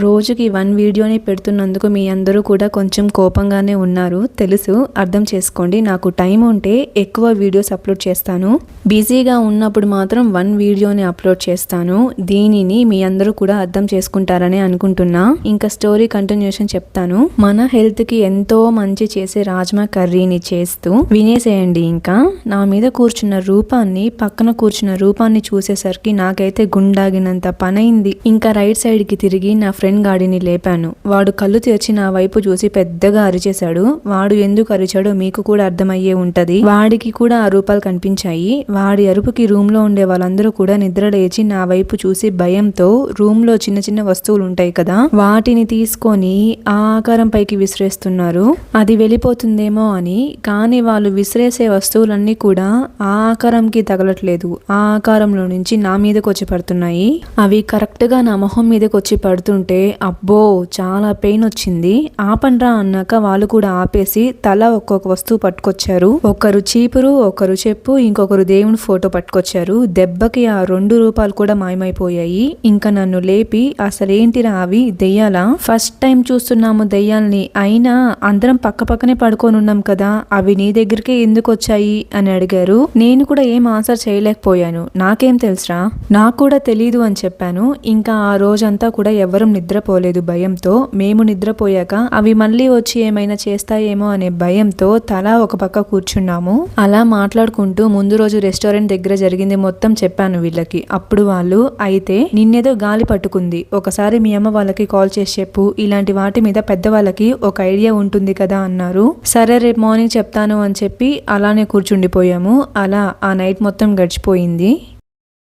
రోజుకి 1 వీడియోని పెడుతున్నందుకు మీ అందరూ కూడా కొంచెం కోపంగానే ఉన్నారు తెలుసు, అర్థం చేసుకోండి. నాకు టైం ఉంటే ఎక్కువ వీడియోస్ అప్లోడ్ చేస్తాను, బిజీగా ఉన్నప్పుడు మాత్రం 1 వీడియోని అప్లోడ్ చేస్తాను. దీనిని మీ అందరూ కూడా అర్థం చేసుకుంటారని అనుకుంటున్నా. ఇంకా స్టోరీ కంటిన్యూషన్ చెప్తాను. మన హెల్త్ కి ఎంతో మంచి చేసే రాజ్మా కర్రీని చేస్తూ వినేసేయండి. ఇంకా నా మీద కూర్చున్న రూపాన్ని, పక్కన కూర్చున్న రూపాన్ని చూసేసరికి నాకైతే గుండాగినంత పనైంది. ఇంకా రైట్ సైడ్ కి తిరిగి నా ఫ్రెండ్ గాడిని లేపాను. వాడు కళ్ళు తెరిచి నా వైపు చూసి పెద్దగా అరిచేశాడు. వాడు ఎందుకు అరిచాడో మీకు కూడా అర్థమయ్యే ఉంటది. వాడికి కూడా ఆ రూపాలు కనిపించాయి. వాడి అరుపుకి రూమ్ లో ఉండే వాళ్ళందరూ కూడా నిద్ర లేచి నా వైపు చూసి భయంతో రూమ్ లో చిన్న చిన్న వస్తువులు ఉంటాయి కదా, వాటిని తీసుకొని ఆ ఆకారం పైకి విసిరేస్తున్నారు. అది వెళ్ళిపోతుందేమో అని. కానీ వాళ్ళు విసిరేసే వస్తువులన్నీ కూడా ఆ ఆకారంకి తగలట్లేదు. ఆ ఆకారంలో నుంచి నా మీదకి వచ్చి పడుతున్నాయి. అవి కరెక్ట్ గా నా మొహం మీదకి వచ్చి పడుతుంటే అబ్బో చాలా పెయిన్ వచ్చింది. ఆపండ్రా అన్నాక వాళ్ళు కూడా ఆపేసి తల ఒక్కొక్క వస్తువు పట్టుకొచ్చారు. ఒకరు చీపురు, ఒకరు చెప్పు, ఇంకొకరు దేవుని ఫోటో పట్టుకొచ్చారు. దెబ్బకి ఆ 2 రూపాలు కూడా మాయమైపోయాయి. ఇంకా నన్ను లేపి అసలేంటిరా అవి దెయ్యాలా, ఫస్ట్ టైం చూస్తున్నాము దెయ్యాల్ని, అయినా అందరం పక్క పక్కనే పడుకొని ఉన్నాం కదా, అవి నీ దగ్గరికే ఎందుకు వచ్చాయి అని అడిగారు. నేను కూడా ఏం ఆన్సర్ చేయలేకపోయాను. నాకేం తెలుసురా, నాకు కూడా తెలీదు అని చెప్పాను. ఇంకా ఆ రోజంతా కూడా ఎవరం నిద్రపోలేదు భయంతో. మేము నిద్రపోయాక అవి మళ్ళీ వచ్చి ఏమైనా చేస్తాయేమో అనే భయంతో తలా ఒక పక్క కూర్చున్నాము. అలా మాట్లాడుకుంటూ ముందు రోజు రెస్టారెంట్ దగ్గర జరిగింది మొత్తం చెప్పాను వీళ్ళకి. అప్పుడు వాళ్ళు, అయితే నిన్నేదో గాలి పట్టుకుంది, ఒకసారి మీ అమ్మ వాళ్ళకి కాల్ చేసి చెప్పు, ఇలాంటి వాటి మీద పెద్దవాళ్ళకి ఒక ఐడియా ఉంటుంది కదా అన్నారు. సరే రేపు మార్నింగ్ చెప్తాను అని చెప్పి అలానే కూర్చుండిపోయాము. అలా ఆ నైట్ మొత్తం గడిచిపోయింది.